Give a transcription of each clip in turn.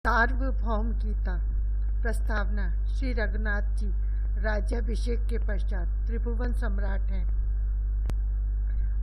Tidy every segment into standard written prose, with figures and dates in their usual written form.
सार्वभौम गीता प्रस्तावना। श्री रघुनाथ जी राज्याभिषेक के पश्चात त्रिभुवन सम्राट हैं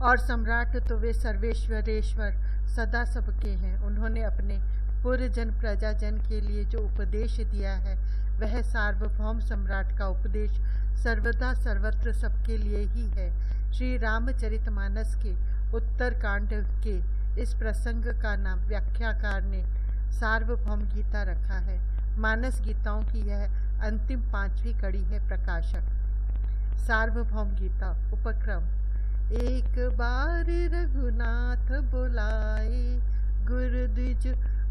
और सम्राट तो वे सर्वेश्वरेश्वर सदा सबके हैं। उन्होंने अपने पूर्वजन प्रजाजन के लिए जो उपदेश दिया है वह सार्वभौम सम्राट का उपदेश सर्वदा सर्वत्र सबके लिए ही है। श्री रामचरितमानस के उत्तरकांड के इस प्रसंग का नाम व्याख्याकार ने सार्वभौम गीता रखा है। मानस गीताओं की यह अंतिम 5वीं कड़ी है। प्रकाशक सार्वभौम गीता उपक्रम। एक बार रघुनाथ बुलाए, गुरु द्विज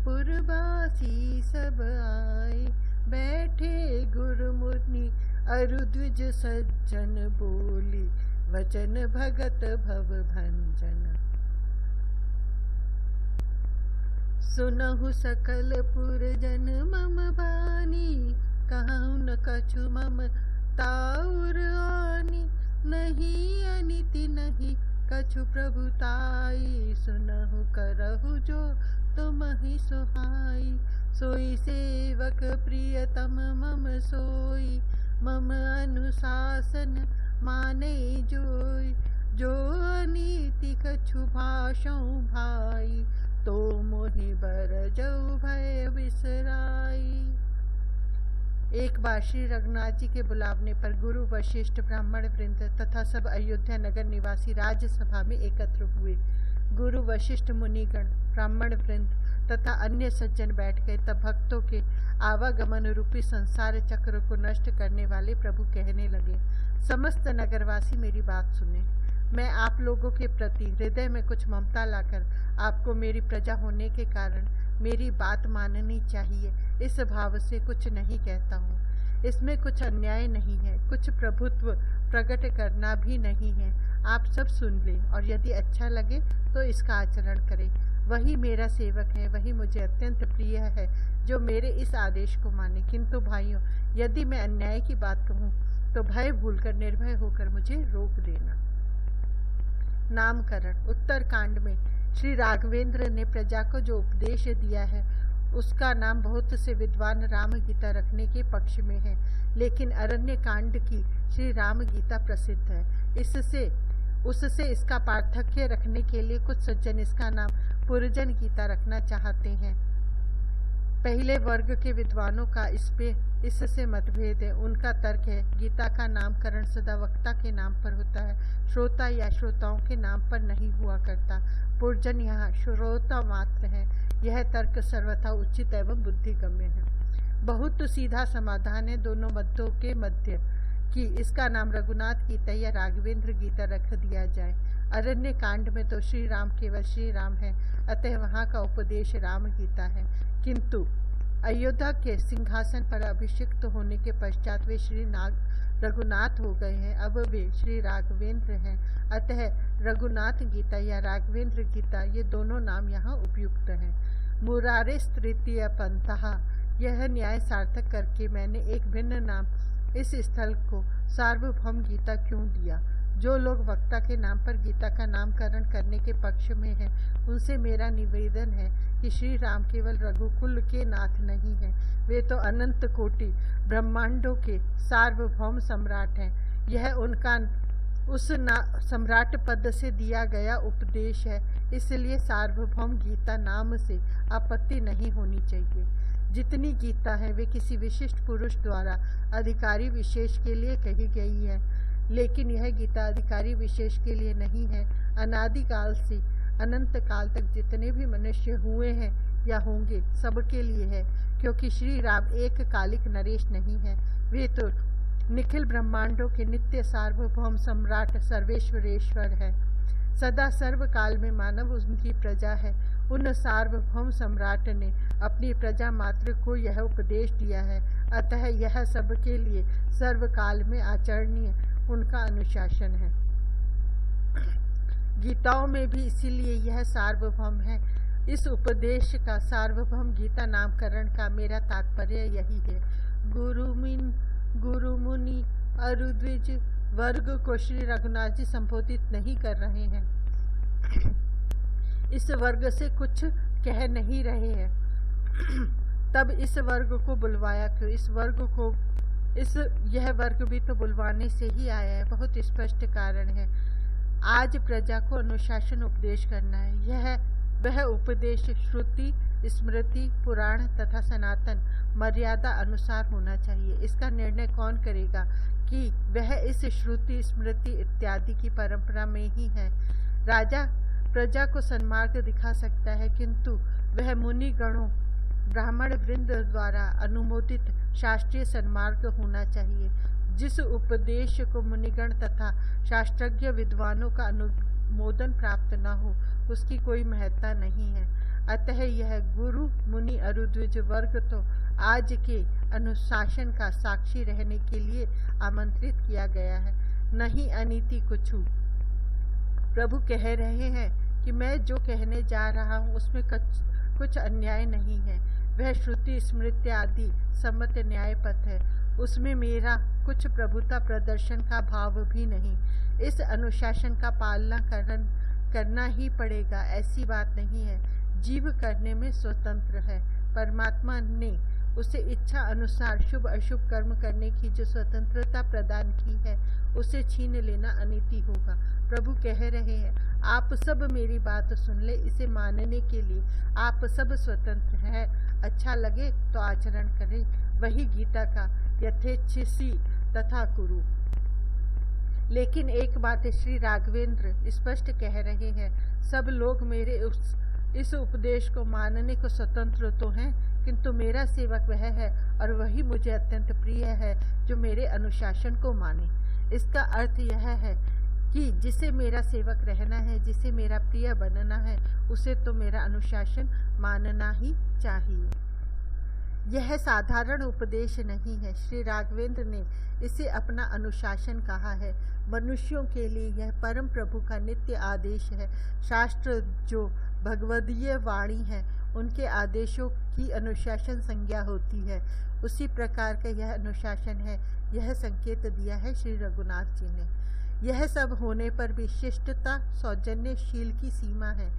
पुरवासी सब आए। बैठे गुरु मुनि अरु द्विज सज्जन, बोली वचन भगत भव भंजन। सुनहु सकल पुरजन मम बानी, कहूँ न कछु मम ताउर आनी। नहीं अनिति नहीं कछु प्रभुताई, सुनहु करहु जो तुमहि सुहाई। सोई सेवक प्रियतम मम सोई, मम अनुशासन माने जोई। जो अनीति कछु भाषौ भाई, तो मोहि बरजऊ भय बिसराई। एक बार श्री रघुनाथ जी के बुलावने पर गुरु वशिष्ठ ब्राह्मण वृंद तथा सब अयोध्या नगर निवासी राज्यसभा में एकत्र हुए। गुरु वशिष्ठ मुनिगण, ब्राह्मण वृंद तथा अन्य सज्जन बैठ गए। तब भक्तों के आवागमन रूपी संसार चक्र को नष्ट करने वाले प्रभु कहने लगे, समस्त नगरवासी मेरी बात सुने। मैं आप लोगों के प्रति हृदय में कुछ ममता लाकर आपको मेरी प्रजा होने के कारण मेरी बात माननी चाहिए, इस भाव से कुछ नहीं कहता हूँ। इसमें कुछ अन्याय नहीं है, कुछ प्रभुत्व प्रकट करना भी नहीं है। आप सब सुन लें और यदि अच्छा लगे तो इसका आचरण करें। वही मेरा सेवक है, वही मुझे अत्यंत प्रिय है जो मेरे इस आदेश को माने। किंतु भाइयों, यदि मैं अन्याय की बात कहूँ तो भय भूलकर निर्भय होकर मुझे रोक देना। नामकरण। उत्तरकांड में श्री राघवेंद्र ने प्रजा को जो उपदेश दिया है उसका नाम बहुत से विद्वान राम गीता रखने के पक्ष में है, लेकिन अरण्य कांड की श्री राम गीता प्रसिद्ध है। उससे इसका पार्थक्य रखने के लिए कुछ सज्जन इसका नाम पुरजन गीता रखना चाहते हैं। पहले वर्ग के विद्वानों का इससे मतभेद है। उनका तर्क है, गीता का नामकरण सदा वक्ता के नाम पर होता है, श्रोता या श्रोताओं के नाम पर नहीं हुआ करता। पुरजन यहाँ श्रोता मात्र है। यह तर्क सर्वथा उचित एवं बुद्धिगम्य है। बहुत सीधा समाधान है दोनों मतों के मध्य कि इसका नाम रघुनाथ गीता या राघवेंद्र गीता रख दिया जाए। अरण्य कांड में तो श्री राम केवल श्री राम है, अतः वहाँ का उपदेश राम गीता है। किंतु अयोध्या के सिंहासन पर अभिषिक्त होने के पश्चात वे श्री रघुनाथ हो गए हैं। अब वे श्री राघवेंद्र हैं, अतः रघुनाथ गीता या राघवेंद्र गीता ये दोनों नाम यहाँ उपयुक्त हैं। मुरारे तृतीय पंथः, यह न्याय सार्थक करके मैंने एक भिन्न नाम इस स्थल को सार्वभौम गीता क्यों दिया। जो लोग वक्ता के नाम पर गीता का नामकरण करने के पक्ष में हैं, उनसे मेरा निवेदन है कि श्री राम केवल रघुकुल के नाथ नहीं हैं, वे तो अनंत कोटि ब्रह्मांडों के सार्वभौम सम्राट हैं। यह उनका उस सम्राट पद से दिया गया उपदेश है, इसलिए सार्वभौम गीता नाम से आपत्ति नहीं होनी चाहिए। जितनी गीता है वे किसी विशिष्ट पुरुष द्वारा अधिकारी विशेष के लिए कही गई है, लेकिन यह गीता अधिकारी विशेष के लिए नहीं है। अनादिकाल से अनंत काल तक जितने भी मनुष्य हुए हैं या होंगे सबके लिए है, क्योंकि श्री राम एक कालिक नरेश नहीं है, वे तो निखिल ब्रह्मांडों के नित्य सार्वभौम सम्राट सर्वेश्वरेश्वर है। सदा सर्वकाल में मानव उनकी प्रजा है। उन सार्वभौम सम्राट ने अपनी प्रजा मात्र को यह उपदेश दिया है, अतः यह सबके लिए सर्वकाल में आचरणीय उनका अनुशासन है। गीताओं में भी इसीलिए यह सार्वभौम है। इस उपदेश का सार्वभौम गीता नामकरण का मेरा तात्पर्य यही है। गुरु मुनि अरु द्विज वर्ग को श्री रघुनाथ जी संबोधित नहीं कर रहे हैं। इस वर्ग से कुछ कह नहीं रहे हैं। तब इस वर्ग को बुलवाया क्यों? यह वर्ग भी तो बुलवाने से ही आया है। बहुत स्पष्ट कारण है। आज प्रजा को अनुशासन उपदेश करना है। वह उपदेश श्रुति, स्मृति, पुराण तथा सनातन मर्यादा अनुसार होना चाहिए। इसका निर्णय कौन करेगा कि वह इस श्रुति, स्मृति इत्यादि की परंपरा में ही है? राजा प्रजा को सन्मार्ग दिखा सकता है, किंतु वह मुनि गणों, ब्राह्मण वृंद द्वारा अनुमोदित शास्त्रीय सन्मार्ग होना चाहिए। जिस उपदेश को मुनिगण तथा शास्त्रज्ञ विद्वानों का अनुमोदन प्राप्त न हो, उसकी कोई महत्ता नहीं है। अतः यह गुरु मुनि अरुद्विज वर्ग तो आज के अनुशासन का साक्षी रहने के लिए आमंत्रित किया गया है, नहीं अनीति कुछ। प्रभु कह रहे हैं कि मैं जो कहने जा रहा हूँ उसमें कुछ अन्याय नहीं है। वह श्रुति, स्मृति आदि सम्मत न्याय पथ है। उसमें मेरा कुछ प्रभुता प्रदर्शन का भाव भी नहीं। इस अनुशासन का पालना करना ही पड़ेगा, ऐसी बात नहीं है। जीव करने में स्वतंत्र है। परमात्मा ने उसे इच्छा अनुसार शुभ अशुभ कर्म करने की जो स्वतंत्रता प्रदान की है, उसे छीन लेना अनीति होगा। प्रभु कह रहे हैं, आप सब मेरी बात सुन ले। इसे मानने के लिए आप सब स्वतंत्र हैं। अच्छा लगे तो आचरण करें, वही गीता का यथेच्छसी तथा कुरु। लेकिन एक बात श्री राघवेंद्र स्पष्ट कह रहे हैं, सब लोग मेरे इस उपदेश को मानने को स्वतंत्र तो हैं, किंतु मेरा सेवक वह है और वही मुझे अत्यंत प्रिय है जो मेरे अनुशासन को माने। इसका अर्थ यह है कि जिसे मेरा सेवक रहना है, जिसे मेरा प्रिय बनना है, उसे तो मेरा अनुशासन मानना ही चाहिए। यह साधारण उपदेश नहीं है। श्री राघवेंद्र ने इसे अपना अनुशासन कहा है। मनुष्यों के लिए यह परम प्रभु का नित्य आदेश है। शास्त्र जो भगवदीय वाणी है, उनके आदेशों की अनुशासन संज्ञा होती है। उसी प्रकार का यह अनुशासन है। यह संकेत दिया है श्री रघुनाथ जी ने। यह सब होने पर भी शिष्टता, सौजन्यशील की सीमा है।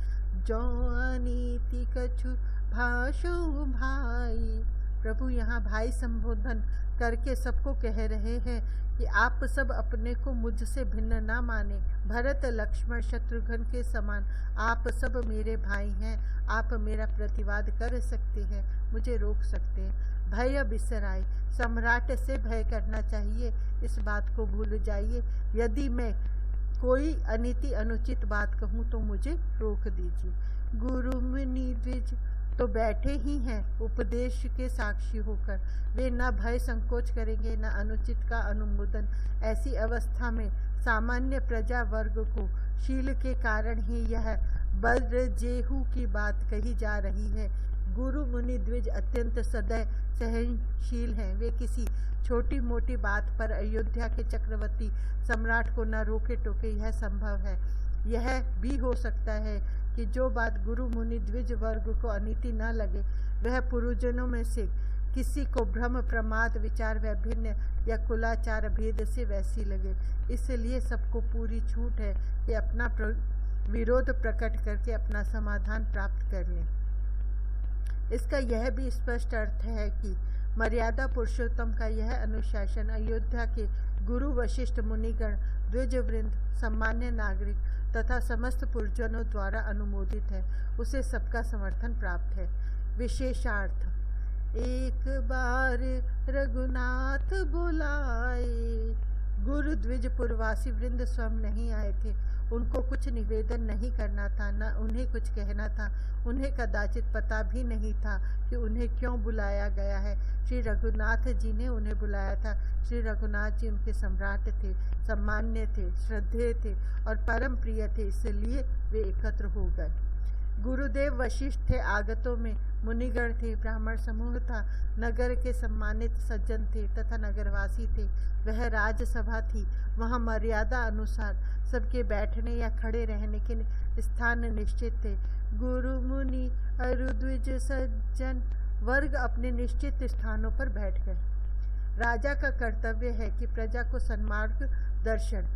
जो अनीति कछु भाषु भाई। प्रभु यहाँ भाई संबोधन करके सबको कह रहे हैं कि आप सब अपने को मुझसे भिन्न ना माने। भरत, लक्ष्मण, शत्रुघ्न के समान आप सब मेरे भाई हैं। आप मेरा प्रतिवाद कर सकते हैं, मुझे रोक सकते हैं। भय बिसराए, सम्राट से भय करना चाहिए, इस बात को भूल जाइए। यदि मैं कोई अनीति अनुचित बात कहूँ तो मुझे रोक दीजिए। गुरु मुनि द्विज तो बैठे ही हैं उपदेश के साक्षी होकर। वे न भय संकोच करेंगे, न अनुचित का अनुमोदन। ऐसी अवस्था में सामान्य प्रजा वर्ग को शील के कारण ही यह बज्रजेहू की बात कही जा रही है। गुरु मुनि द्विज अत्यंत सदैव सहनशील हैं। वे किसी छोटी मोटी बात पर अयोध्या के चक्रवर्ती सम्राट को न रोके टोके। यह संभव है। यह भी हो सकता है कि जो बात गुरु मुनि द्विज वर्ग को अनीति न लगे, वह पुरुषजनों में से किसी को भ्रम, प्रमाद, विचार वैभिन्न या कुलाचार भेद से वैसी लगे। इसलिए सबको पूरी छूट है कि अपना विरोध प्रकट करके अपना समाधान प्राप्त कर लें। इसका यह भी स्पष्ट अर्थ है कि मर्यादा पुरुषोत्तम का यह अनुशासन अयोध्या के गुरु, वशिष्ठ, मुनिगण, द्विजवृंद, सामान्य नागरिक तथा समस्त पुरुषजनों द्वारा अनुमोदित है। उसे सबका समर्थन प्राप्त है। विशेषार्थ, एक बार रघुनाथ बुलाए। गुरु द्विज पुरवासी वृंद स्वयं नहीं आए थे। उनको कुछ निवेदन नहीं करना था, न उन्हें कुछ कहना था। उन्हें कदाचित पता भी नहीं था कि उन्हें क्यों बुलाया गया है। श्री रघुनाथ जी ने उन्हें बुलाया था। श्री रघुनाथ जी उनके सम्राट थे, सम्मान्य थे, श्रद्धेय थे और परम प्रिय थे, इसलिए वे एकत्र हो गए। गुरुदेव वशिष्ठ थे, आगतों में मुनिगण थे, ब्राह्मण समूह था, नगर के सम्मानित सज्जन थे तथा नगरवासी थे। वह राजसभा थी। वहाँ मर्यादा अनुसार सबके बैठने या खड़े रहने के स्थान निश्चित थे। गुरु मुनि अरुद्विज सज्जन वर्ग अपने निश्चित स्थानों पर बैठ गए। राजा का कर्तव्य है कि प्रजा को सन्मार्ग दर्शन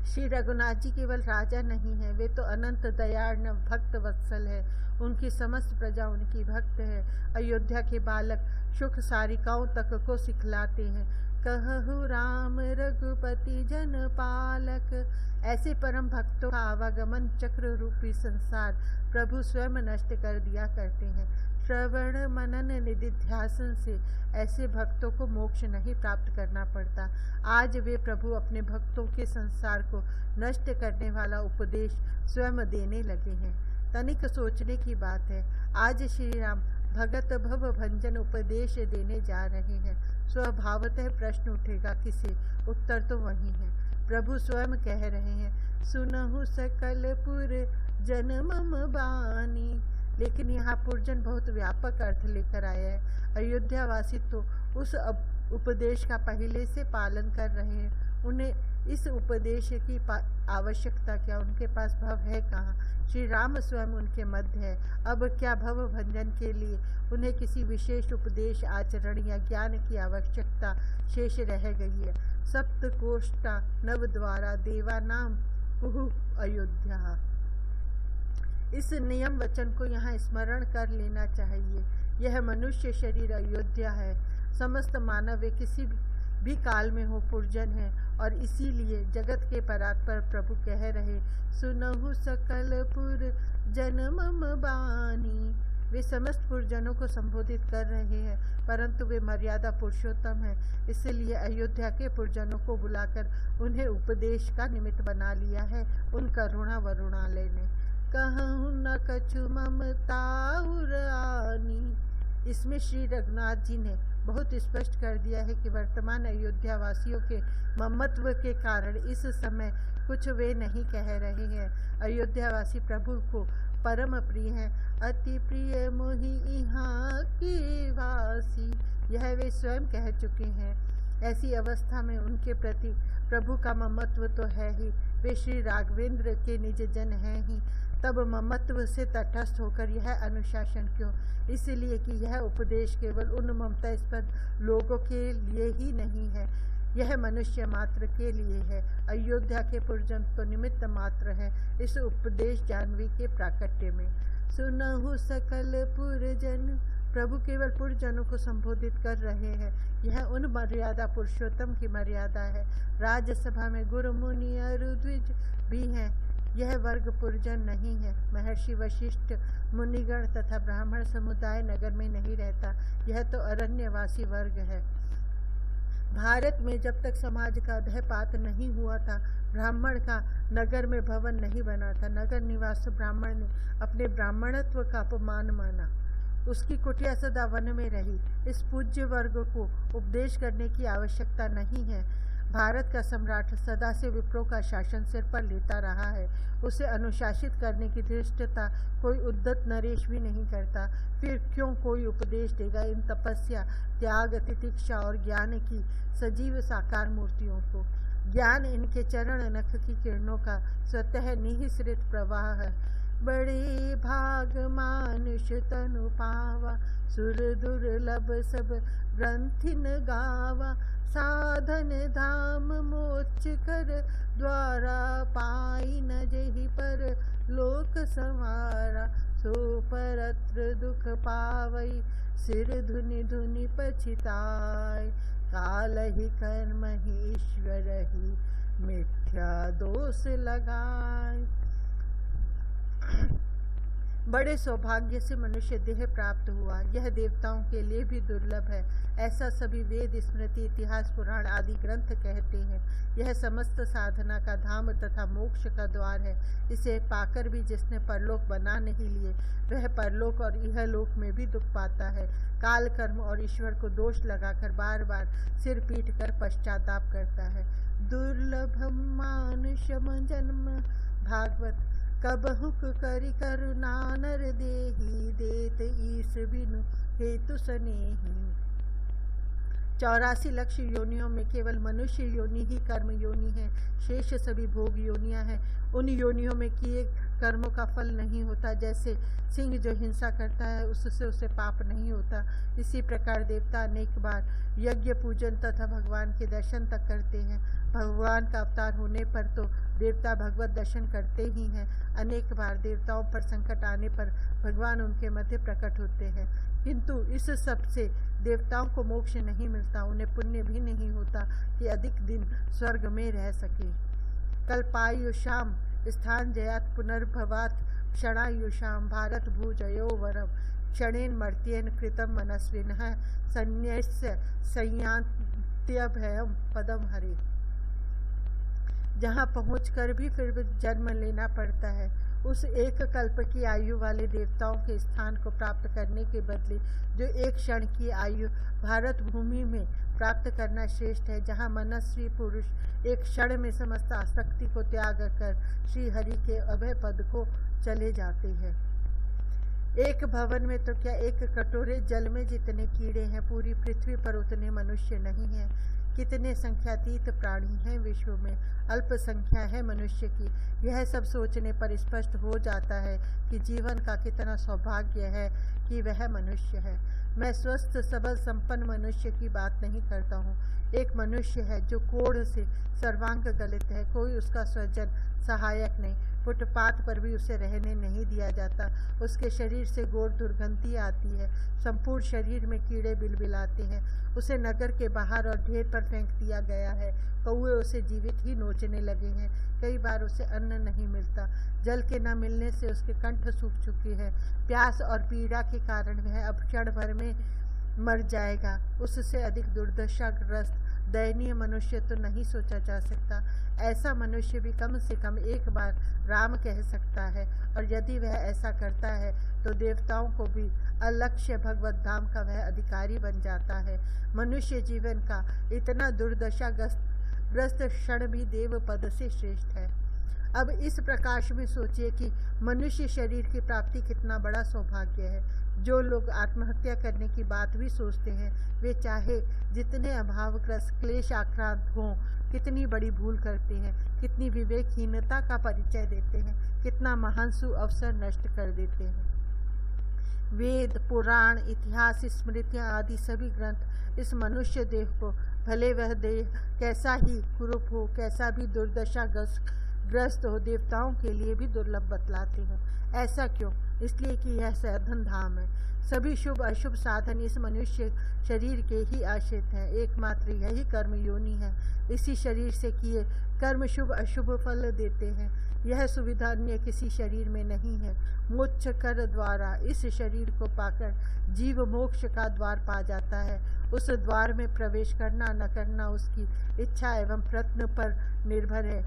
श्री रघुनाथ जी केवल राजा नहीं है, वे तो अनंत दयार्ण भक्त वत्सल है। उनकी समस्त प्रजा उनकी भक्त है। अयोध्या के बालक सुख सारिकाओं तक को सिखलाते हैं। कहु राम रघुपति जन पालक। ऐसे परम भक्तों का आवागमन चक्र रूपी संसार प्रभु स्वयं नष्ट कर दिया करते हैं। श्रवण मनन निधिध्यासन से ऐसे भक्तों को मोक्ष नहीं प्राप्त करना पड़ता। आज वे प्रभु अपने भक्तों के संसार को नष्ट करने वाला उपदेश स्वयं देने लगे हैं। तनिक सोचने की बात है, आज श्री राम भगत भव भंजन उपदेश देने जा रहे हैं। स्वभावतः प्रश्न उठेगा किसे? उत्तर तो वही है। प्रभु स्वयं कह रहे हैं, सुनहु सकल पुर जन मम बानी। लेकिन यहाँ पुरजन बहुत व्यापक अर्थ लेकर आया है। अयोध्यावासी तो उस उपदेश का पहले से पालन कर रहे हैं। उन्हें इस उपदेश की आवश्यकता क्या? उनके पास भव है कहाँ? श्री राम स्वयं उनके मध्य है। अब क्या भव भंजन के लिए उन्हें किसी विशेष उपदेश आचरण या ज्ञान की आवश्यकता शेष रह गई है? सप्तकोष्ठा नव द्वारा देवा नाम कुहु अयोध्या। इस नियम वचन को यहाँ स्मरण कर लेना चाहिए। यह मनुष्य शरीर अयोध्या है। समस्त मानव वे किसी भी काल में हो पुरजन है, और इसीलिए जगत के परात्पर प्रभु कह रहे, सुनहु सकल पुर जन मम बानी। वे समस्त पुरजनों को संबोधित कर रहे हैं, परंतु वे मर्यादा पुरुषोत्तम है। इसलिए अयोध्या के पुरजनों को बुलाकर उन्हें उपदेश का निमित्त बना लिया है, उन करुणा वरुणालय ने। कहूँ न कछु ममता उरानी। इसमें श्री रघुनाथ जी ने बहुत स्पष्ट कर दिया है कि वर्तमान अयोध्या वासियों के ममत्व के कारण इस समय कुछ वे नहीं कह रहे हैं। अयोध्यावासी प्रभु को परम प्रिय हैं। अति प्रिय मोहि यहाँ की वासी, यह वे स्वयं कह चुके हैं। ऐसी अवस्था में उनके प्रति प्रभु का ममत्व तो है ही, वे श्री राघवेंद्र के निज जन हैं ही। तब ममत्व से तटस्थ होकर यह अनुशासन क्यों? इसलिए कि यह उपदेश केवल उन ममतास्पद लोगों के लिए ही नहीं है, यह मनुष्य मात्र के लिए है। अयोध्या के पुरजन तो निमित्त मात्र है इस उपदेश जाह्नवी के प्राकट्य में। सुनहु सकल पुरजन, प्रभु केवल पुरजनों को संबोधित कर रहे हैं। यह उन मर्यादा पुरुषोत्तम की मर्यादा है। राज्यसभा में गुरु मुनि और द्विज भी हैं। यह वर्ग पुरजन नहीं है। महर्षि वशिष्ठ मुनिगण तथा ब्राह्मण समुदाय नगर में नहीं रहता, यह तो अरण्यवासी वर्ग है। भारत में जब तक समाज का अधःपात नहीं हुआ था, ब्राह्मण का नगर में भवन नहीं बना था। नगर निवास ब्राह्मण ने अपने ब्राह्मणत्व का अपमान माना, उसकी कुटिया सदा वन में रही। इस पूज्य वर्ग को उपदेश करने की आवश्यकता नहीं है। भारत का सम्राट सदा से विप्रों का शासन सिर पर लेता रहा है, उसे अनुशासित करने की धृष्टता कोई उद्दत नरेश भी नहीं करता। फिर क्यों कोई उपदेश देगा इन तपस्या, त्याग, तितिक्षा और ज्ञान की सजीव साकार मूर्तियों को? ज्ञान इनके चरण नख की किरणों का स्वतः निःसृत प्रवाह है। बड़े भाग मानुष तनु पावा, सुर दुर्लभ सब ग्रंथिन गावा। साधन धाम मोक्ष कर द्वारा, पाई न जहि पर लोक संवारा। सो परत्र दुख पावई, सिर धुनि धुनि पछिताय। काल ही कर्म ही ईश्वर ही, मिथ्या दोष लगाए। बड़े सौभाग्य से मनुष्य देह प्राप्त हुआ, यह देवताओं के लिए भी दुर्लभ है। ऐसा सभी वेद, स्मृति, इतिहास, पुराण आदि ग्रंथ कहते हैं। यह समस्त साधना का धाम तथा मोक्ष का द्वार है। इसे पाकर भी जिसने परलोक बना नहीं लिए, वह परलोक और इहलोक में भी दुख पाता है। काल, कर्म और ईश्वर को दोष लगाकर बार बार सिर पीट कर पश्चाताप करता है। दुर्लभम मानुषम जन्म, भागवत। कबहुक करि करुणा नर देहि, देत ईश बिनु हेतु सनेहि। 84 लक्ष योनियों में केवल मनुष्य योनि ही कर्म योनि है, शेष सभी भोग योनियां हैं। उन योनियों में किए कर्मों का फल नहीं होता। जैसे सिंह जो हिंसा करता है उससे उसे पाप नहीं होता, इसी प्रकार देवता अनेक बार यज्ञ पूजन तथा भगवान के दर्शन तक करते हैं। भगवान का अवतार होने पर तो देवता भगवत दर्शन करते ही हैं। अनेक बार देवताओं पर संकट आने पर भगवान उनके मध्य प्रकट होते हैं, किंतु इस सब से देवताओं को मोक्ष नहीं मिलता, उन्हें पुण्य भी नहीं होता कि अधिक दिन स्वर्ग में रह सके। कल्पायुषाम स्थान जयात पुनर्भवात क्षणायुषाम भारत भूजयो वरम क्षणेन मर्त्येन कृतम मनस्विनः संन्यस्य संयान्त्यभयम पदम हरे। जहाँ पहुंचकर भी फिर जन्म लेना पड़ता है, उस एक कल्प की आयु वाले देवताओं के स्थान को प्राप्त करने के बदले जो एक क्षण की आयु भारत भूमि में प्राप्त करना श्रेष्ठ है, जहाँ मनस्वी पुरुष एक क्षण में समस्त आसक्ति को त्याग कर श्री हरि के अभय पद को चले जाते हैं। एक भवन में तो क्या एक कटोरे जल में जितने कीड़े हैं, पूरी पृथ्वी पर उतने मनुष्य नहीं हैं। कितने संख्यातीत प्राणी हैं विश्व में, अल्प संख्या है मनुष्य की। यह सब सोचने पर स्पष्ट हो जाता है कि जीवन का कितना सौभाग्य है कि वह मनुष्य है। मैं स्वस्थ सबल संपन्न मनुष्य की बात नहीं करता हूँ। एक मनुष्य है जो कोढ़ से सर्वांग गलित है, कोई उसका स्वजन सहायक नहीं, फुटपाथ पर भी उसे रहने नहीं दिया जाता। उसके शरीर से घोर दुर्गंधी आती है, संपूर्ण शरीर में कीड़े बिलबिलाते हैं। उसे नगर के बाहर और ढेर पर फेंक दिया गया है, कौवे उसे जीवित ही नोचने लगे हैं। कई बार उसे अन्न नहीं मिलता, जल के न मिलने से उसके कंठ सूख चुके हैं। प्यास और पीड़ा के कारण वह अब क्षण भर में मर जाएगा। उससे अधिक दुर्दशाग्रस्त दयनीय मनुष्य तो नहीं सोचा जा सकता। ऐसा मनुष्य भी कम से कम एक बार राम कह सकता है, और यदि वह ऐसा करता है तो देवताओं को भी अलक्ष्य भगवत धाम का वह अधिकारी बन जाता है। मनुष्य जीवन का इतना दुर्दशाग्रस्त क्षण भी देव पद से श्रेष्ठ है। अब इस प्रकाश में सोचिए कि मनुष्य शरीर की प्राप्ति कितना बड़ा सौभाग्य है। जो लोग आत्महत्या करने की बात भी सोचते हैं, वे चाहे जितने अभावग्रस्त क्लेश आक्रांत हों, कितनी बड़ी भूल करते हैं, कितनी विवेकहीनता का परिचय देते हैं, कितना महानसु अवसर नष्ट कर देते हैं। वेद, पुराण, इतिहास, स्मृतियाँ आदि सभी ग्रंथ इस मनुष्य देह को, भले वह देह कैसा ही कुरूप हो, कैसा भी दुर्दशाग्रस्त हो, देवताओं के लिए भी दुर्लभ बतलाते हैं। ऐसा क्यों? इसलिए कि यह साधन धाम है। सभी शुभ अशुभ साधन इस मनुष्य शरीर के ही आश्रित हैं। एकमात्र यही कर्म योनि है। इसी शरीर से किए कर्म शुभ अशुभ फल देते हैं। यह सुविधा अन्य किसी शरीर में नहीं है। मोक्ष कर द्वारा इस शरीर को पाकर जीव मोक्ष का द्वार पा जाता है। उस द्वार में प्रवेश करना न करना उसकी इच्छा एवं प्रयत्न पर निर्भर है,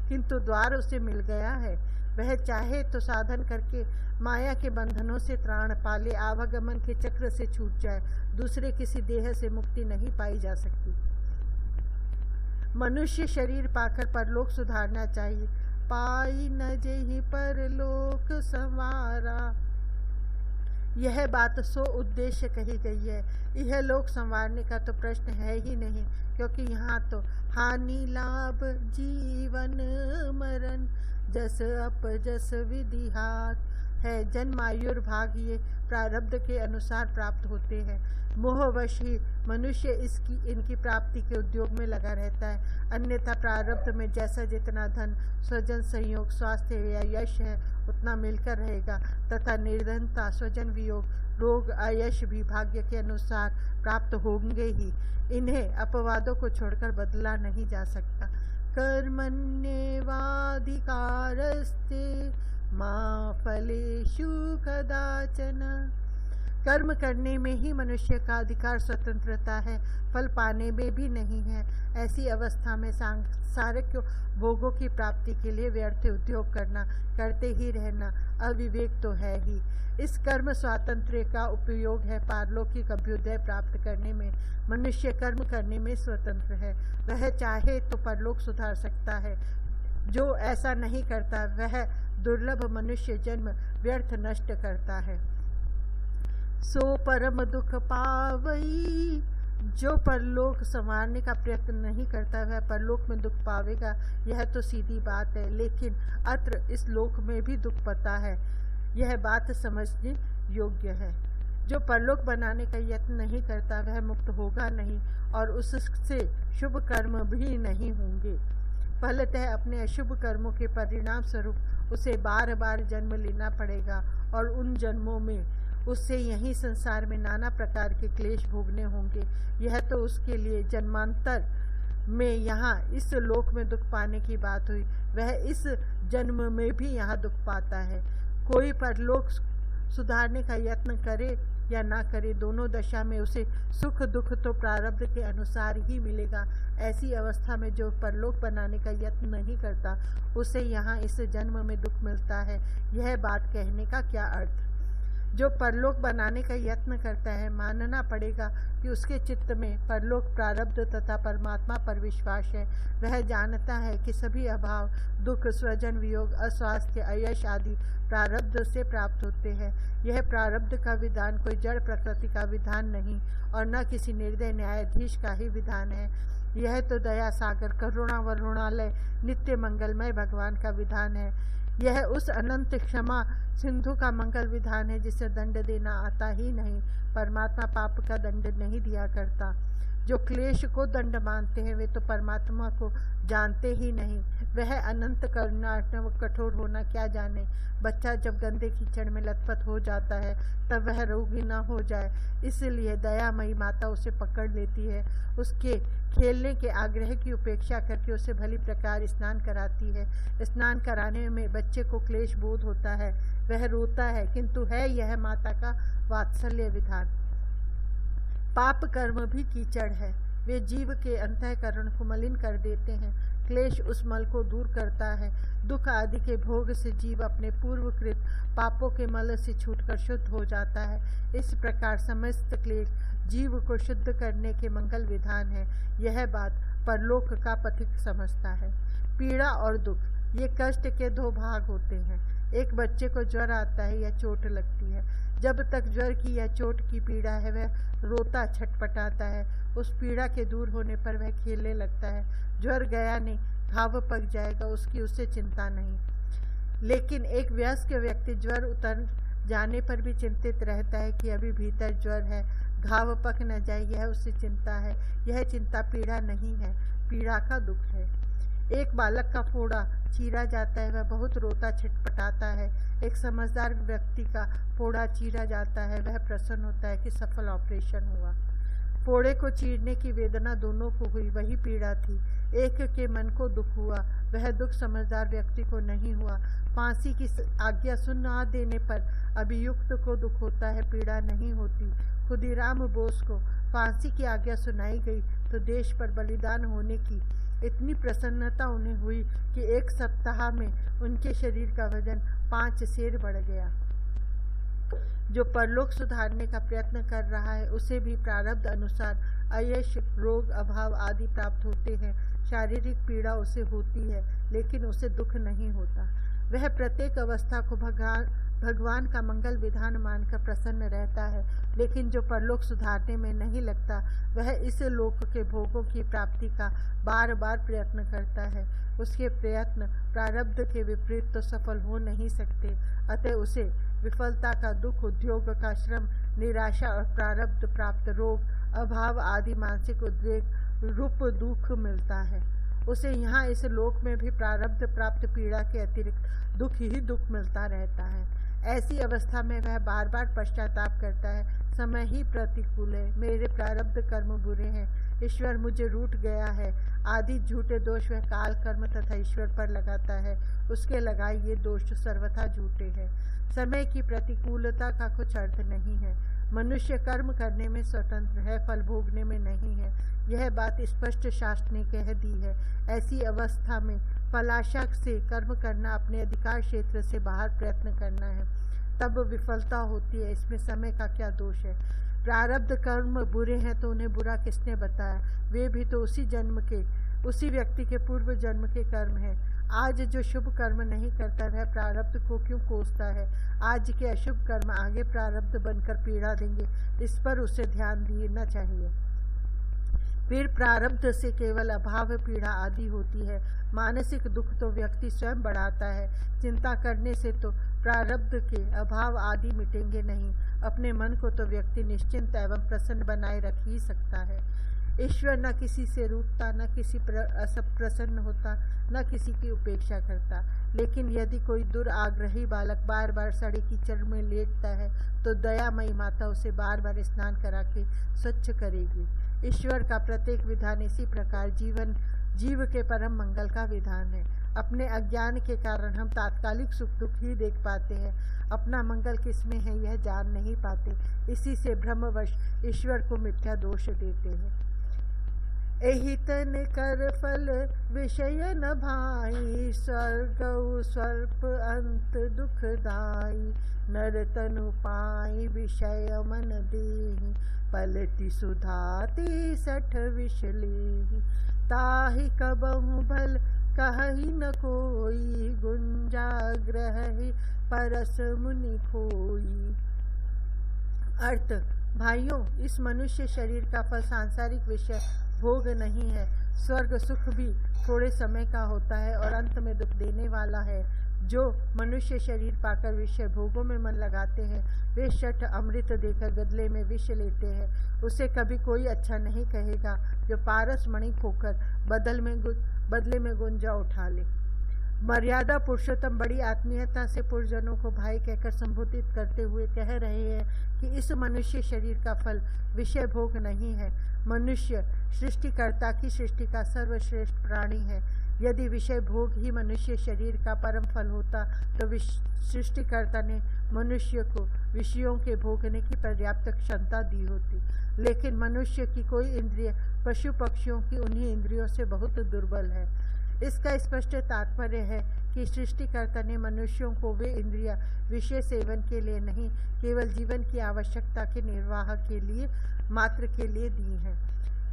किंतु द्वार उसे मिल गया है। वह चाहे तो साधन करके माया के बंधनों से त्राण पाले, आवागमन के चक्र से छूट जाए। दूसरे किसी देह से मुक्ति नहीं पाई जा सकती। मनुष्य शरीर पाकर परलोक सुधारना चाहिए। पाई न जेहि परलोक संवारा, यह बात सो उद्देश्य कही गई है। यह लोक संवारने का तो प्रश्न है ही नहीं, क्योंकि यहाँ तो हानि लाभ जीवन मरण जस अपजस विधि हाथ है। जन्मायुर भाग ये प्रारब्ध के अनुसार प्राप्त होते हैं। मोहवश ही मनुष्य इनकी प्राप्ति के उद्योग में लगा रहता है। अन्यथा प्रारब्ध में जैसा जितना धन, स्वजन संयोग, स्वास्थ्य या यश है उतना मिलकर रहेगा, तथा निर्धनता, स्वजन वियोग, रोग, अयश भी भाग्य के अनुसार प्राप्त होंगे ही। इन्हें अपवादों को छोड़कर बदला नहीं जा सकता। कर्मण्येवाधिकारस्ते मा फलेषु कदाचन, कर्म करने में ही मनुष्य का अधिकार स्वतंत्रता है, फल पाने में भी नहीं है। ऐसी अवस्था में सांसारिक भोगों की प्राप्ति के लिए व्यर्थ उद्योग करते ही रहना अविवेक तो है ही। इस कर्म स्वातंत्र्य का उपयोग है पारलौकिक अभ्युदय प्राप्त करने में। मनुष्य कर्म करने में स्वतंत्र है, वह चाहे तो परलोक सुधार सकता है। जो ऐसा नहीं करता वह दुर्लभ मनुष्य जन्म व्यर्थ नष्ट करता है। सो परम दुख पावई जो परलोक संवारने का प्रयत्न नहीं करता वह परलोक में दुख पावेगा, यह तो सीधी बात है। लेकिन अत्र इस लोक में भी दुख पता है, यह बात समझने योग्य है। जो परलोक बनाने का यत्न नहीं करता वह मुक्त होगा नहीं और उससे शुभ कर्म भी नहीं होंगे। फलतः अपने अशुभ कर्मों के परिणाम स्वरूप उसे बार बार जन्म लेना पड़ेगा और उन जन्मों में उससे यही संसार में नाना प्रकार के क्लेश भोगने होंगे। यह तो उसके लिए जन्मांतर में यहाँ इस लोक में दुख पाने की बात हुई, वह इस जन्म में भी यहाँ दुख पाता है। कोई परलोक सुधारने का यत्न करे या ना करे, दोनों दशा में उसे सुख दुख तो प्रारब्ध के अनुसार ही मिलेगा। ऐसी अवस्था में जो परलोक बनाने का यत्न नहीं करता उसे यहाँ इस जन्म में दुख मिलता है। यह बात कहने का क्या अर्थ? जो परलोक बनाने का यत्न करता है, मानना पड़ेगा कि उसके चित्त में परलोक प्रारब्ध तथा परमात्मा पर विश्वास है। वह जानता है कि सभी अभाव, दुख, स्वजन वियोग, अस्वास्थ्य, अयश आदि प्रारब्ध से प्राप्त होते हैं। यह प्रारब्ध का विधान कोई जड़ प्रकृति का विधान नहीं और न किसी निर्दय न्यायाधीश का ही विधान है। यह तो दया सागर, करुणा वरुणालय, नित्य मंगलमय भगवान का विधान है। यह उस अनंत क्षमा सिंधु का मंगल विधान है जिसे दंड देना आता ही नहीं। परमात्मा पाप का दंड नहीं दिया करता। जो क्लेश को दंड मानते हैं वे तो परमात्मा को जानते ही नहीं। वह अनंत करुणात्मक कठोर होना क्या जाने। बच्चा जब गंदे कीचड़ में लथपथ हो जाता है तब वह रोगी न हो जाए, इसलिए दयामयी माता उसे पकड़ लेती है। उसके खेलने के आग्रह की उपेक्षा करके उसे भली प्रकार स्नान कराती है। स्नान कराने में बच्चे को क्लेश बोध होता है, वह रोता है, किंतु है यह माता का वात्सल्य विधान। पाप कर्म भी कीचड़ है, वे जीव के अंतःकरण को मलिन कर देते हैं। क्लेश उस मल को दूर करता है। दुख आदि के भोग से जीव अपने पूर्वकृत पापों के मल से छूटकर शुद्ध हो जाता है। इस प्रकार समस्त क्लेश जीव को शुद्ध करने के मंगल विधान है। यह बात परलोक का पथिक समझता है। पीड़ा और दुख, ये कष्ट के दो भाग होते हैं। एक बच्चे को ज्वर आता है या चोट लगती है। जब तक ज्वर की या चोट की पीड़ा है वह रोता छटपटाता है। उस पीड़ा के दूर होने पर वह खेलने लगता है। ज्वर गया नहीं, घाव पक जाएगा, उसकी उससे चिंता नहीं। लेकिन एक वयस्क व्यक्ति ज्वर उतर जाने पर भी चिंतित रहता है कि अभी भीतर ज्वर है, घाव पक न जाए, यह उससे चिंता है। यह चिंता पीड़ा नहीं है, पीड़ा का दुख है। एक बालक का फोड़ा चीरा जाता है, वह बहुत रोता छटपटाता है। एक समझदार व्यक्ति का फोड़ा चीरा जाता है, वह प्रसन्न होता है कि सफल ऑपरेशन हुआ। फोड़े को चीरने की वेदना दोनों को हुई, वही पीड़ा थी। एक के मन को दुख हुआ, वह दुख समझदार व्यक्ति को नहीं हुआ। फांसी की आज्ञा सुन न देने पर अभियुक्त को दुख होता है, पीड़ा नहीं होती। खुदीराम बोस को फांसी की आज्ञा सुनाई गई तो देश पर बलिदान होने की इतनी प्रसन्नता उन्हें हुई कि एक सप्ताह में उनके शरीर का वजन 5 सेर बढ़ गया। जो परलोक सुधारने का प्रयत्न कर रहा है उसे भी प्रारब्ध अनुसार अयश, रोग, अभाव आदि प्राप्त होते हैं। शारीरिक पीड़ा उसे होती है लेकिन उसे दुख नहीं होता। वह प्रत्येक अवस्था को भगवान का मंगल विधान मानकर प्रसन्न रहता है। लेकिन जो परलोक सुधारने में नहीं लगता वह इस लोक के भोगों की प्राप्ति का बार बार प्रयत्न करता है। उसके प्रयत्न प्रारब्ध के विपरीत तो सफल हो नहीं सकते, अतः उसे विफलता का दुख, उद्योग का श्रम, निराशा और प्रारब्ध प्राप्त रोग, अभाव आदि मानसिक उद्वेग रूप दुख मिलता है। उसे यहाँ इस लोक में भी प्रारब्ध प्राप्त पीड़ा के अतिरिक्त दुख ही दुख मिलता रहता है। ऐसी अवस्था में वह बार बार पश्चाताप करता है, समय ही प्रतिकूल है, मेरे प्रारब्ध कर्म बुरे हैं, ईश्वर मुझे रूठ गया है आदि झूठे दोष वह काल कर्म तथा ईश्वर पर लगाता है। उसके लगाए ये दोष सर्वथा झूठे हैं। समय की प्रतिकूलता का कुछ अर्थ नहीं है। मनुष्य कर्म करने में स्वतंत्र है, फल भोगने में नहीं है। यह बात स्पष्ट शास्त्र ने कह दी है। ऐसी अवस्था में फलाशा से कर्म करना, अपने अधिकार क्षेत्र से बाहर प्रयत्न करना है, तब विफलता होती है। इसमें समय का क्या दोष है? प्रारब्ध कर्म बुरे हैं तो उन्हें बुरा किसने बताया? वे भी तो उसी व्यक्ति के पूर्व जन्म के कर्म हैं। आज जो शुभ कर्म नहीं करता वह प्रारब्ध को क्यों कोसता है? आज के अशुभ कर्म आगे प्रारब्ध बनकर पीड़ा देंगे, इस पर उसे ध्यान देना चाहिए। फिर प्रारब्ध से केवल अभाव पीड़ा आदि होती है। मानसिक दुख तो व्यक्ति स्वयं बढ़ाता है। चिंता करने से तो प्रारब्ध के अभाव आदि मिटेंगे नहीं। अपने मन को तो व्यक्ति निश्चिंत एवं प्रसन्न बनाए रख ही सकता है। ईश्वर न किसी से रूठता, न किसी प्रसन्न होता, न किसी की उपेक्षा करता। लेकिन यदि कोई दुराग्रही बालक बार बार सड़े कीचड़ में लेटता है तो दयामयी माता उसे बार बार स्नान करा के स्वच्छ करेगी। ईश्वर का प्रत्येक विधान इसी प्रकार जीव के परम मंगल का विधान है। अपने अज्ञान के कारण हम तात्कालिक सुख दुख ही देख पाते हैं, अपना मंगल किसमें है यह जान नहीं पाते। इसी से भ्रमवश ईश्वर को मिथ्या दोष देते हैं। एहि तन कर फल विषय न भाई, स्वर्ग स्वल्प अंत दुखदाई। नर तनु पाई विषय मन देहि, पलटि सुधाति सठ विष लेहि। ताहि कबहु भल कहहि न कोई, गुंजाग्रहि परस मुनि खोई। अर्थ, भाइयों, इस मनुष्य शरीर का फल सांसारिक विषय भोग नहीं है। स्वर्ग सुख भी थोड़े समय का होता है और अंत में दुख देने वाला है। जो मनुष्य शरीर पाकर विषय भोगों में मन लगाते हैं वे शठ अमृत देकर गदले में विष लेते हैं। उसे कभी कोई अच्छा नहीं कहेगा जो पारस मणि खोकर बदले में गुंजा उठा ले। मर्यादा पुरुषोत्तम बड़ी आत्मीयता से पुरजनों को भाई कहकर संबोधित करते हुए कह रहे हैं कि इस मनुष्य शरीर का फल विषय भोग नहीं है। मनुष्य सृष्टिकर्ता की सृष्टि का सर्वश्रेष्ठ प्राणी है। यदि विषय भोग ही मनुष्य शरीर का परम फल होता तो सृष्टिकर्ता ने मनुष्य को विषयों के भोगने की पर्याप्त क्षमता दी होती। लेकिन मनुष्य की कोई इंद्रिय पशु पक्षियों की उन्हीं इंद्रियों से बहुत दुर्बल है। इसका स्पष्ट तात्पर्य है कि सृष्टिकर्ता ने मनुष्यों को वे इंद्रियां विषय सेवन के लिए नहीं, केवल जीवन की आवश्यकता के निर्वाह के लिए मात्र के लिए दी है।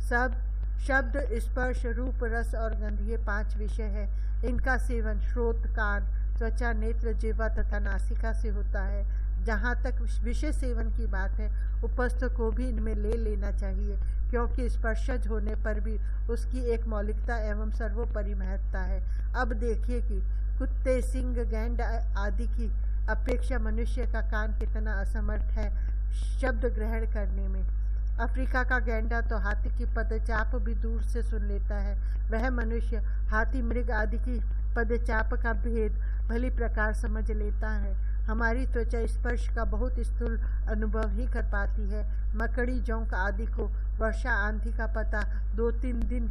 सब शब्द, स्पर्श, रूप, रस और गंध ये 5 विषय है। इनका सेवन श्रोत, कान, त्वचा, नेत्र, जिह्वा तथा नासिका से होता है। जहाँ तक विषय सेवन की बात है, उपस्थ को भी इनमें ले लेना चाहिए, क्योंकि स्पर्शज होने पर भी उसकी एक मौलिकता एवं सर्वोपरि महत्ता है। अब देखिए कि कुत्ते, सिंह, गैंड आदि की अपेक्षा मनुष्य का कान कितना असमर्थ है शब्द ग्रहण करने में। अफ्रीका का गैंडा तो हाथी की पदचाप भी दूर से सुन लेता है। वह मनुष्य हाथी, मृग आदि की पदचाप का भेद भली प्रकार समझ लेता है। हमारी त्वचा स्पर्श का बहुत स्थूल अनुभव ही कर पाती है। मकड़ी, जोंक आदि को वर्षा आंधी का पता 2-3 दिन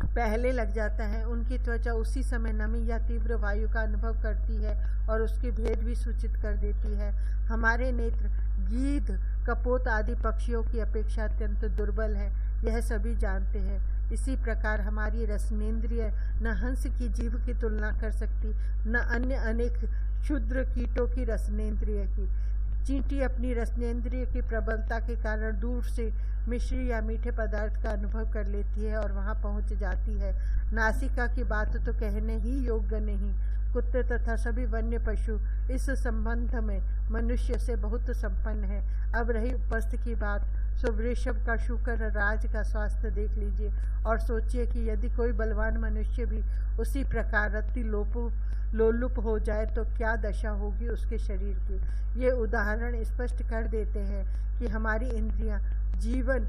पहले लग जाता है। उनकी त्वचा उसी समय नमी या तीव्र वायु का अनुभव करती है और उसके भेद भी सूचित कर देती है। हमारे नेत्र गीध, कपोत आदि पक्षियों की अपेक्षा अत्यंत दुर्बल है, यह सभी जानते हैं। इसी प्रकार हमारी रसनेन्द्रिय न हंस की जीभ की तुलना कर सकती, न अन्य अनेक क्षुद्र कीटों की रसनेन्द्रिय की। चींटी अपनी रसनेन्द्रिय की प्रबलता के कारण दूर से मिश्री या मीठे पदार्थ का अनुभव कर लेती है और वहां पहुंच जाती है। नासिका की बात तो कहने ही योग्य नहीं। कुत्ते तथा सभी वन्य पशु इस संबंध में मनुष्य से बहुत संपन्न है। अब रही उपस्थ की बात, सो वृषभ का, शुकर, राज का स्वास्थ्य देख लीजिए और सोचिए कि यदि कोई बलवान मनुष्य भी उसी प्रकार रत्ती लोलुप हो जाए तो क्या दशा होगी उसके शरीर की। ये उदाहरण स्पष्ट कर देते हैं कि हमारी इंद्रियां जीवन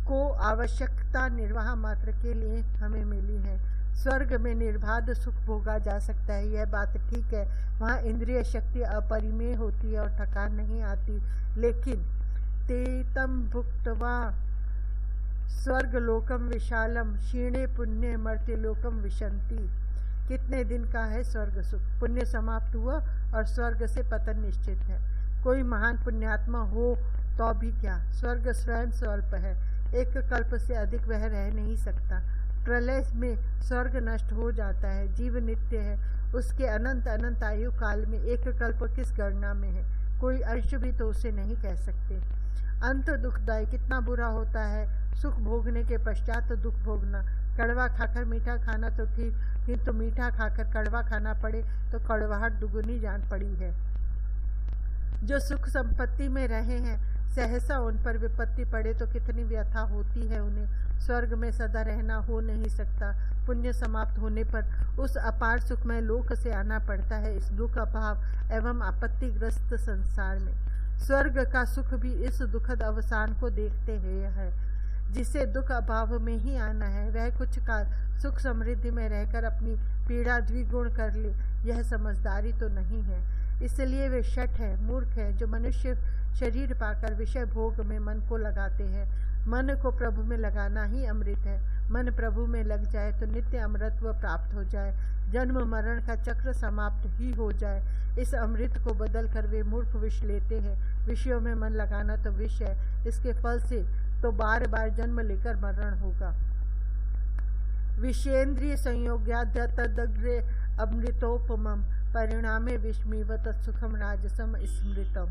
को आवश्यकता निर्वाह मात्र के लिए हमें मिली है। स्वर्ग में निर्बाध सुख भोगा जा सकता है, यह बात ठीक है। वहाँ इंद्रिय शक्ति अपरिमेय होती है और थकान नहीं आती। लेकिन तेतम भुक्त्वा स्वर्ग लोकम विशालम क्षीणे पुण्य मर्त्य लोकम विशंति। कितने दिन का है स्वर्ग सुख? पुण्य समाप्त हुआ और स्वर्ग से पतन निश्चित है। कोई महान पुण्यात्मा हो तो भी क्या, स्वर्ग स्वयं स्वल्प है, एक कल्प से अधिक वह रह नहीं सकता। प्रलय में स्वर्ग नष्ट हो जाता है। जीव नित्य है, उसके अनंत अनंत आयु काल में एक कल्प किस गणना में है, कोई अंश भी तो उसे नहीं कह सकते। अंत दुखदायी, कितना बुरा होता है सुख भोगने के पश्चात दुख भोगना। कड़वा खाकर मीठा खाना तो ठीक, किंतु मीठा खाकर कड़वा खाना पड़े तो कड़वाहट दुगुनी जान पड़ी है। जो सुख संपत्ति में रहे हैं सहसा उन पर विपत्ति पड़े तो कितनी व्यथा होती है उन्हें। स्वर्ग में सदा रहना हो नहीं सकता। पुण्य समाप्त होने पर उस अपार सुखमय लोक से आना पड़ता है इस दुख अभाव एवं आपत्तिग्रस्त संसार में। स्वर्ग का सुख भी इस दुखद अवसान को देखते हुए है। जिसे दुख अभाव में ही आना है वह कुछ काल सुख समृद्धि में रहकर अपनी पीड़ा द्विगुण कर ले, यह समझदारी तो नहीं है। इसलिए वे शठ है, मूर्ख है, जो मनुष्य शरीर पाकर विषय भोग में मन को लगाते हैं। मन को प्रभु में लगाना ही अमृत है। मन प्रभु में लग जाए तो नित्य अमृतत्व प्राप्त हो जाए, जन्म मरण का चक्र समाप्त ही हो जाए। इस अमृत को बदल कर वे मूर्ख विष लेते हैं। विषयों में मन लगाना तो विष है, इसके फल से तो बार बार जन्म लेकर मरण होगा। विषेन्द्रिय संयोगाद्यतदग्रे अमृतोपमम परिणामे विस्मीव तत्सुखम राजसम स्मृतम।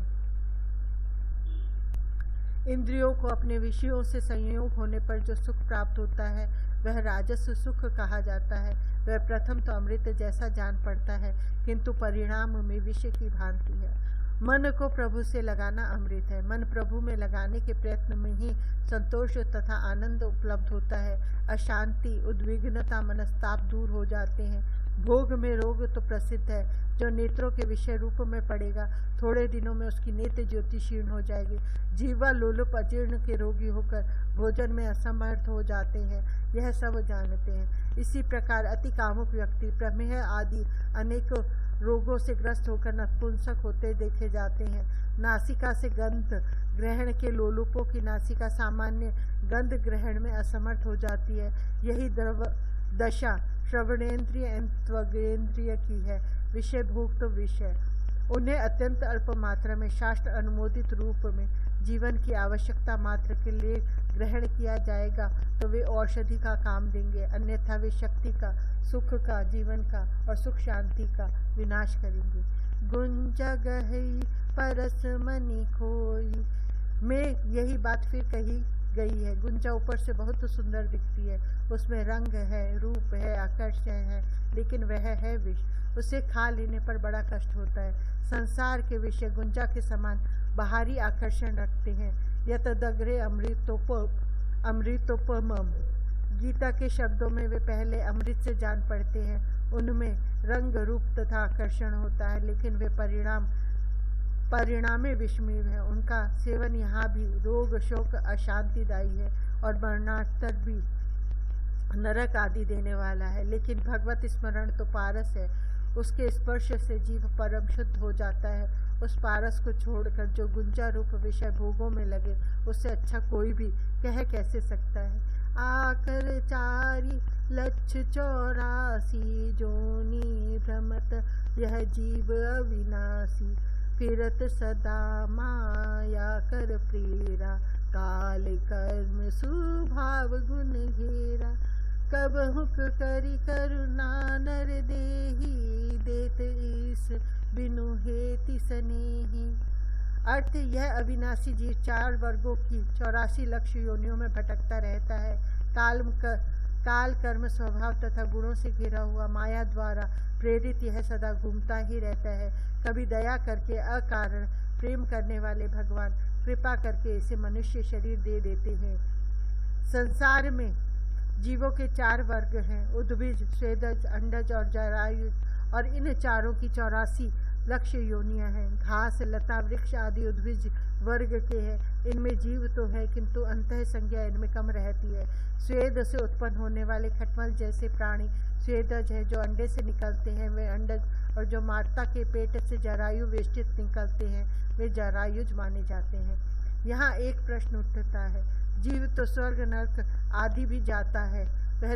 इंद्रियों को अपने विषयों से संयोग होने पर जो सुख प्राप्त होता है वह राजस सुख कहा जाता है। वह प्रथम तो अमृत जैसा जान पड़ता है, किंतु परिणाम में विष की भांति है। मन को प्रभु से लगाना अमृत है। मन प्रभु में लगाने के प्रयत्न में ही संतोष तथा आनंद उपलब्ध होता है। अशांति, उद्विग्नता, मनस्ताप दूर हो जाते हैं। भोग में रोग तो प्रसिद्ध है। जो नेत्रों के विषय रूप में पड़ेगा, थोड़े दिनों में उसकी नेत्र ज्योति क्षीण हो जाएगी। जीवा लोलुप अजीर्ण के रोगी होकर भोजन में असमर्थ हो जाते हैं, यह सब जानते हैं। इसी प्रकार अति कामुक व्यक्ति प्रमेह आदि अनेक रोगों से ग्रस्त होकर नपुंसक होते देखे जाते हैं। नासिका से गंध ग्रहण के लोलुपों की नासिका सामान्य गंध ग्रहण में असमर्थ हो जाती है। यही दशा श्रवणेन्द्रिय एवं त्वगेन्द्रिय की है। विषय भोग तो विषय, उन्हें अत्यंत अल्प मात्रा में शास्त्र अनुमोदित रूप में जीवन की आवश्यकता मात्र के लिए ग्रहण किया जाएगा तो वे औषधि का काम देंगे, अन्यथा वे शक्ति का, सुख का, जीवन का और सुख शांति का विनाश करेंगे। गुंजा गहई परस मनि खोई में यही बात फिर कही गई है। गुंजा ऊपर से बहुत सुंदर दिखती है, उसमें रंग है, रूप है, आकर्षण है, लेकिन वह है विष। उसे खा लेने पर बड़ा कष्ट होता है। संसार के विषय गुंजा के समान बाहरी आकर्षण रखते हैं। यतदग्रे अमृतोपमम, गीता के शब्दों में वे पहले अमृत से जान पड़ते हैं। उनमें रंग, रूप तथा आकर्षण होता है, लेकिन वे परिणामे विषमीव है। उनका सेवन यहाँ भी रोग, शोक, अशांतिदायी है और मरणात्तर भी नरक आदि देने वाला है। लेकिन भगवत स्मरण तो पारस है, उसके स्पर्श से जीव परम शुद्ध हो जाता है। उस पारस को छोड़कर जो गुंजा रूप विषय भोगों में लगे, उससे अच्छा कोई भी कह कैसे सकता है। आकर चारी लक्ष 84 जोनी भ्रमत यह जीव अविनाशी, फिरत सदा माया कर प्रेरा, काल कर्म सुभाव गुण घेरा, कब हुक करी करुणा नर देही, देत ईस बिनु हेति सनेही। अर्थ यह अविनाशी जीव 4 वर्गों की 84 लक्ष योनियों में भटकता रहता है। काल कर्म स्वभाव तथा गुणों से घिरा हुआ माया द्वारा प्रेरित यह सदा घूमता ही रहता है। कभी दया करके अकारण प्रेम करने वाले भगवान कृपा करके इसे मनुष्य शरीर दे देते हैं। संसार में जीवों के 4 वर्ग हैं, उद्भिज, स्वेदज, अंडज और जरायुज, और इन चारों की 84 लक्ष्य योनियां हैं। घास, लता, वृक्ष आदि उद्भिज वर्ग के हैं। इनमें जीव तो है, किंतु अंतः संज्ञा इनमें कम रहती है। स्वेद से उत्पन्न होने वाले खटमल जैसे प्राणी स्वेदज है, जो अंडे से निकलते हैं वे अंडज, और जो माता के पेट से जरायु वेष्टित निकलते हैं वे जरायुज माने जाते हैं। यहाँ एक प्रश्न उठता है, जीव तो स्वर्ग नरक आदि भी जाता है, वह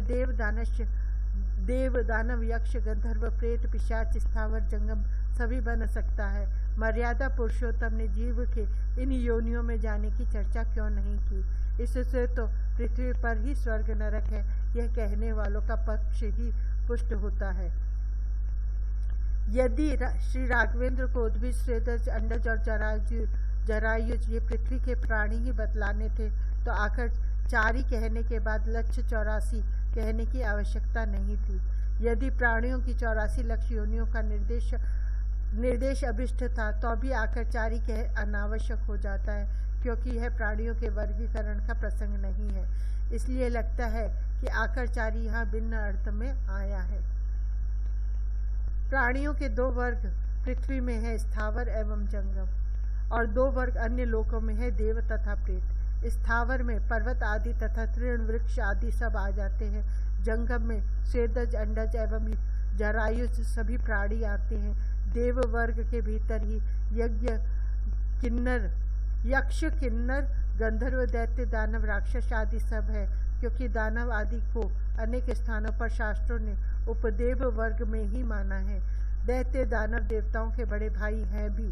देव दानव यक्ष गंधर्व प्रेत पिशाच स्थावर जंगम सभी बन सकता है। मर्यादा पुरुषोत्तम ने जीव के इन योनियों में जाने की चर्चा क्यों नहीं की? इससे तो पृथ्वी पर ही स्वर्ग नरक है, यह कहने वालों का पक्ष ही पुष्ट होता है। यदि श्री राघवेंद्र को उद्भिज, स्वेदज, अंडज और जरायुज ये पृथ्वी के प्राणी ही बतलाने थे तो आखिर 4 ही कहने के बाद लक्ष्य 84 कहने की आवश्यकता नहीं थी। यदि प्राणियों की 84 लक्ष्य योनियों का निर्देश अभिष्ट था तो भी आकर 4 ही कह अनावश्यक हो जाता है, क्योंकि यह प्राणियों के वर्गीकरण का प्रसंग नहीं है। इसलिए लगता है कि आकरचारी यहाँ भिन्न अर्थ में आया है। प्राणियों के दो वर्ग पृथ्वी में है, स्थावर एवं जंगम, और दो वर्ग अन्य लोकों में है, देव तथा प्रेत। स्थावर में पर्वत आदि तथा तृण वृक्ष आदि सब आ जाते हैं। जंगम में स्वेदज अंडज एवं जरायुज सभी प्राणी आते हैं। देव वर्ग के भीतर ही यक्ष किन्नर गंधर्व दैत्य दानव राक्षस आदि सब है, क्योंकि दानव आदि को अनेक स्थानों पर शास्त्रों ने उपदेव वर्ग में ही माना है। दैत्य दानव देवताओं के बड़े भाई हैं भी।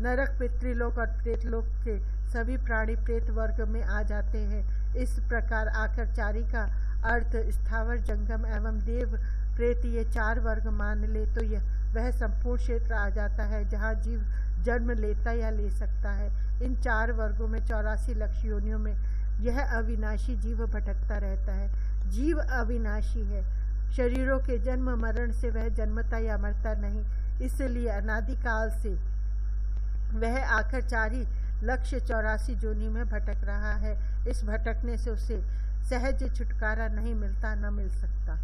नरक पितृलोक और प्रेतलोक के सभी प्राणी प्रेत वर्ग में आ जाते हैं। इस प्रकार आकरचारी का अर्थ स्थावर जंगम एवं देव प्रेत ये चार वर्ग मान ले तो वह संपूर्ण क्षेत्र आ जाता है जहाँ जीव जन्म लेता या ले सकता है। इन चार वर्गों में 84 लक्ष योनियों में यह अविनाशी जीव भटकता रहता है। जीव अविनाशी है, शरीरों के जन्म मरण से वह जन्मता या मरता नहीं, इसलिए अनादिकाल से वह आकरचारी लक्ष्य 84 योनि में भटक रहा है। इस भटकने से उसे सहज छुटकारा नहीं मिलता, न मिल सकता।